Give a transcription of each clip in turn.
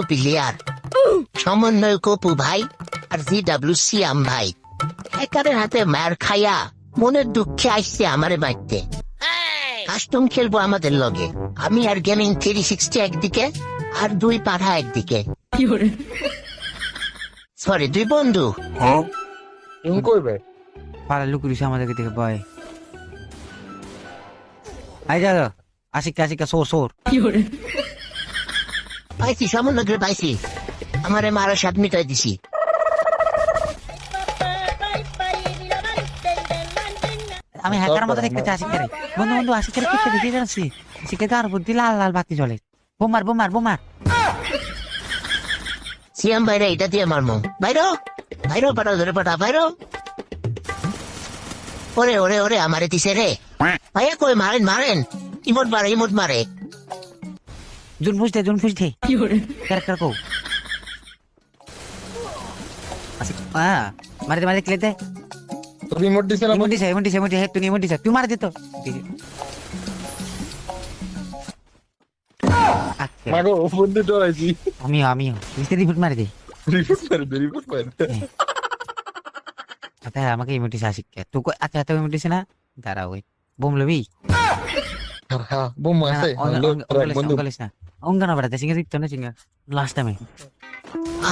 Player সমন্বয় কপু ভাই আর GW সিয়াম ভাই হ্যাকারের হাতে মার খাইয়া মনের দুঃখে আসছে আমারে মারতে। কাস্টম খেলবো আমাদের লগে, আমি আর গেমিং 360 একদিকে আর দুই পাঠা একদিকে, সরি দুই বন্ধু। তুমি কইবে পাড়া লুকুরিস আমাদেরকে দেখে ভয়। আই যা আশিকা আশিকা সোর সোর পাইছি সমন্বয় পাইছি, আমারে মারা 7 মিটার দিছি। আমি হ্যাকার মতো দেখতে চাই আশিকারে। বন্ধু বন্ধু আশিকারে কিচ্ছে দেখে যাচ্ছি, আশিকা গার বুদ্ধি লাল লাল বাতি জ্বলে। বোমার বোমার বোমার সিয়াম ভাইরা এটা দিয়ে মারমো। বাইরো বাইরো পাঠা ধরে পাঠা বাইরো। ওরে ওরে ওরে আমারে দিছে রে ভাইয়া, কই মারেন মারেন, ইমোট মারে ইমোট মারে। জুন ফুসতে ক্যারেক্টার কো আশিকা মারে মারে ক্লে দে। তো রিমোট দিছ না? ইমোটি হে তুই ইমোটি তুই মার দে তো। মাগো বন্ধু ডরাইছি। আমিও মিস্ত্রি ফুট মারে দে। রিপোর্ট মার। আচ্ছা আমাকে ইমোটি আশিকা তুই আচ্ছা এত ইমোটি না দাঁড়া ওই বোম লবি হ্যাঁ বোম আছে বন্ধু। অঙ্গনা বাড়াতে সিঙ্গা দিত না সিঙ্গা লাস্ট টাইমে।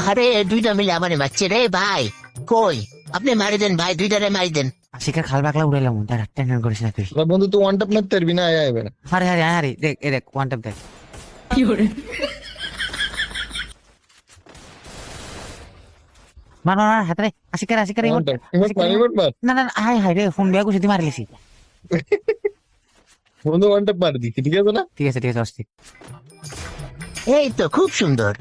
আরে দুইটা মিলে আমারে মারছে রে ভাই, কই আপনি মারি দেন ভাই, দুইটারে মারি দেন। আশিকার খাল বাকলা উড়াইলাম, দাঁড়া টেনশন করিস না তুই। বন্ধু তুই ওয়ান ট্যাপ মারতে পারবি না? আয় এবার আরে আরে আরে দেখ এ দেখ ওয়ান ট্যাপ দেখ মার মার মার হাতে আশিকার ওয়ান ট্যাপ রিমোট মার। না না হাই হাই রে ফোন বিয়া কুছিতে মারি লিছি। বন্ধু ওয়ান ট্যাপ মার দি, ঠিক আছে না? ঠিক আছে অস্থির। এই তো খুব সুন্দর,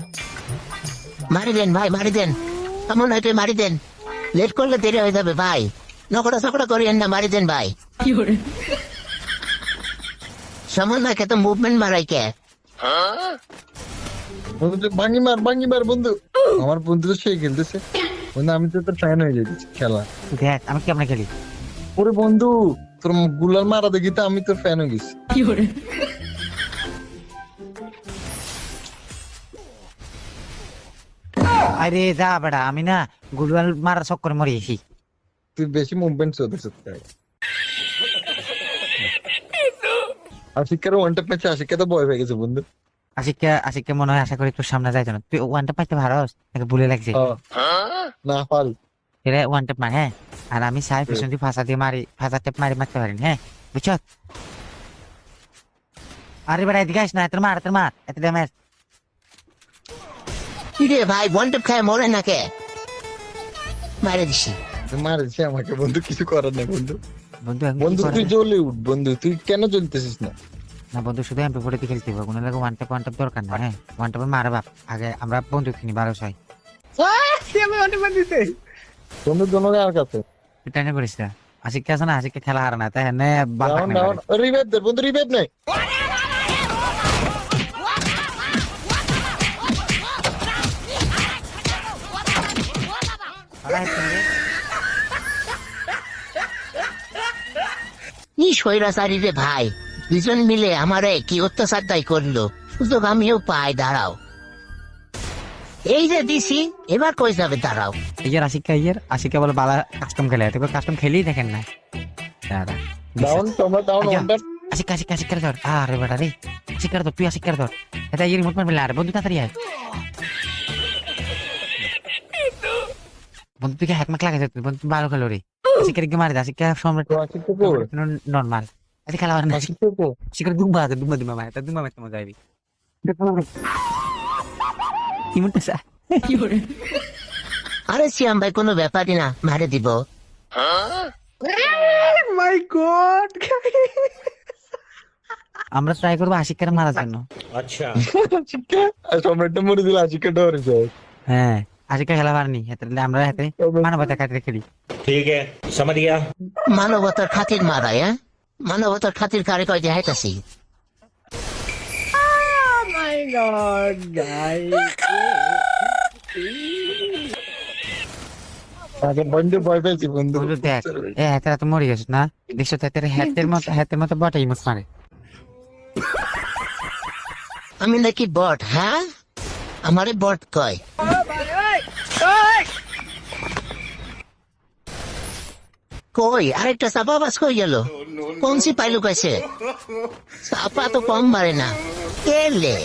মারি দেন ভাই মারি দেন, এমন হয়তো মারি দেন, লেট করলে দেরি হয়ে যাবে ভাই, নকড়া সকড়া করিয়েন না, মারি দেন ভাই। সমন্বয়কে তো মুভমেন্ট মারাই কে। বন্ধু তুই ভাঙি মার বন্ধু। আমার বন্ধু তো সেই খেলতেছে বন্ধু, আমি তো তোর ফ্যান হয়ে যাচ্ছি খেলা। দেখ আমি কেমনে খেলি। ওরে বন্ধু তোর গুলার মারা দেখি তো আমি তোর ফ্যান হয়ে গেছি। আরে যা বেড়া, আমি না গুলওয়াল মারার চক্করে মরিয়েছি। তুই বেশি মুভমেন্ট চলতেছে। আশিকার ওয়ান ট্যাপ ম্যাচে আশিকা তো ভয় পেয়ে গেছে বন্ধু। আশিককে মনে হয় আশা করি তোর সামনে যাইতো না। তুই ওয়ান ট্যাপ পাইতে পারস, তাকে ভুলে লাগছে না পাল এরা ওয়ান ট্যাপ মার। হ্যাঁ আর আমি সাই পিছন দিয়ে ফাঁসা দিয়ে মারি, ফাঁসা ট্যাপ মারি মারতে পারি। হ্যাঁ বুঝছ? আরে বেড়া এদিকে আস না, তোর মার এত ড্যামেজ। কি রে ভাই ওয়ান ট্যাপ খায় মরে না কে, মারে দিছি। মারেছে আমাকে বন্ধু, কিছু করার নেই বন্ধু। বন্ধু বন্ধু তুই জ্বলে উঠ বন্ধু, তুই কেন জ্বলতেছিস না? না বন্ধু শুধু এমপি ফোর্টিতে খেলতে হবে, কোনো লাগে ওয়ান ট্যাপ দরকার না। হ্যাঁ ওয়ান ট্যাপে মারে বাপ, আগে আমরা বন্ধু কিনি 1200। বন্ধু দোনো আর কাছে তুই টেনশন করিস না, আশিককে আছে না, আশিককে খেলা হারা না তাই হ্যাঁ বাপ রিভাইভ দে বন্ধু, রিভাইভ নেই। কি স্বৈরাচারী রে ভাই, দুজন মিলে আমারে কি অত্যাচারটাই করলো, সুযোগ আমিও পাই, দাঁড়াও এই যে দিছি, এবার কই যাবে দাঁড়াও। আশিককে বলে বালা কাস্টম খেলে, তো কাস্টম খেলেই দেখেন না। দাঁড়া ডাউন তোমরা ডাউন ওয়ান ট্যাপ। আশিক ধর, আরে বেটা রে আশিক ধর, তুই আশিক ধর, এটা এই রিমোট মারবে। আরে বন্ধু তাড়াতাড়ি আয় বন্ধু, তুই হ্যাক ম্যাক লাগাইছিস, তুই বন্ধু ভালো খেলো রে। আশিকের কি মারি দে, আশিক সম্রাট নরমাল আজকে খেলা হয় না। আশিকের দুম্বা দিমা মারে, তার দুম্বা মারতে মজা আইবি। ইমোটটা সা কি করে? আরে সিয়াম ভাই কোনো ব্যাপারই না, মারে দিব। মাই গড, আমরা ট্রাই করবো আশিকের মারার জন্য। আচ্ছা সম্রাটটা মরে দিল, আশিকা ডরে যায়। হ্যাঁ আশিকা খেলা পারেনি, আমরা হাতে মানবতা কাটতে খেলি। ठीक है समझ गया। মানবতার খাতির মারাই, হ্যাঁ মানবতার খাতির কারে কয় দেখাইতাছি। আগে বন্ধু ভয় পেয়েছি বন্ধু। বন্ধু দেখ এ হাতের তো মরে গেছিস না, দেখছো তাদের হাতের মতো বটে ইমোট মারে। আমি নাকি বট? হ্যাঁ আমারে বট কয়। কই আরেকটা চাপা বাস কই গেল? কোনসি পাইলু কইছে? চাপা তো কম মারে না। কেলে?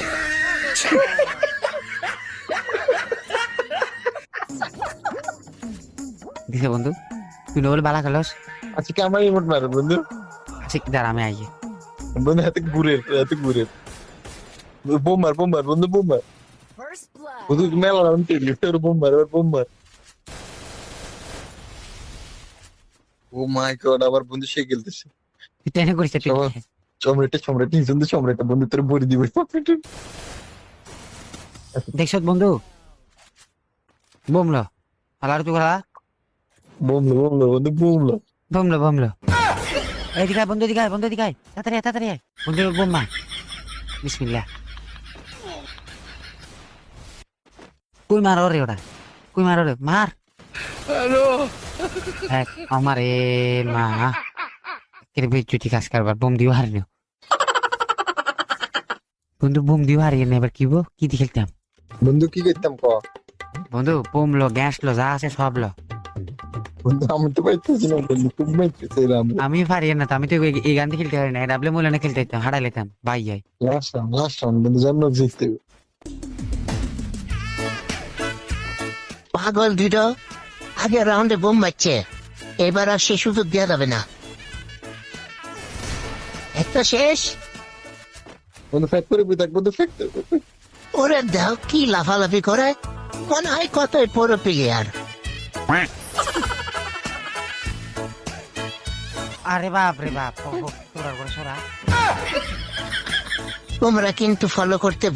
দিছে বন্ধু তুই বলে বালা খেলোস। আজকে আমার ইমোট মারে বন্ধু। আচ্ছা দাঁড়া আমি আইয়ে বন্ধু হাতে ঘুরে বোমার বন্ধু বোমার বন্ধু মেলা রাউন্ড লিফটের বোমার ও মাই গড আবার বন্ধু সে খেলতেছে। তুই টেনে করিস তুই সম্রাট নিচন্দ সম্রাট বন্ধু তোর বড়ি দিব। দেখছ বন্ধু বমলো আলার তুই গলা বন্ধু বমলো এদিকে আয়, বন্ধু এদিকে আয়, তাড়াতাড়ি আয়। বন্ধু বোমা বিসমিল্লাহ। কই মার রে ওটা, কই মার রে মার। আমার এ মা কেরে বেচুটি কাজ করবার বোম দিও হারিনি বন্ধু, বোম দিও হারিয়ে নে এবার কি দিয়ে খেলতাম বন্ধু কি করতাম ক বন্ধু? বোম লো, গ্যাস লো, যা আছে সব লো। বন্ধু আমি তো পাইতেছি না বন্ধু, তুমি পাইতেছি আমি পারি না তো, আমি তো এই গান দিয়ে খেলতে পারি না, ডাবলে মূল্যানে খেলতে যেতাম, হারাই লেতাম ভাই যাই। লাস্ট রাউন্ড বন্ধু জন্ম জিততে। পাগল দুটো আগে রাউন্ডে বোম মারছে, এবার আর সে সুযোগ দেওয়া যাবে না। একটা শেষ। বন্ধু ফ্যাক করে বুঝাক বন্ধু ফ্যাক ওরে দেহ কি লাফালাফি করে, মনে হয় কতই পড়ো প্লেয়ার। আরে বাপ রে বাপ, তোরা করে সরা। তোমরা কিন্তু ফলো করতে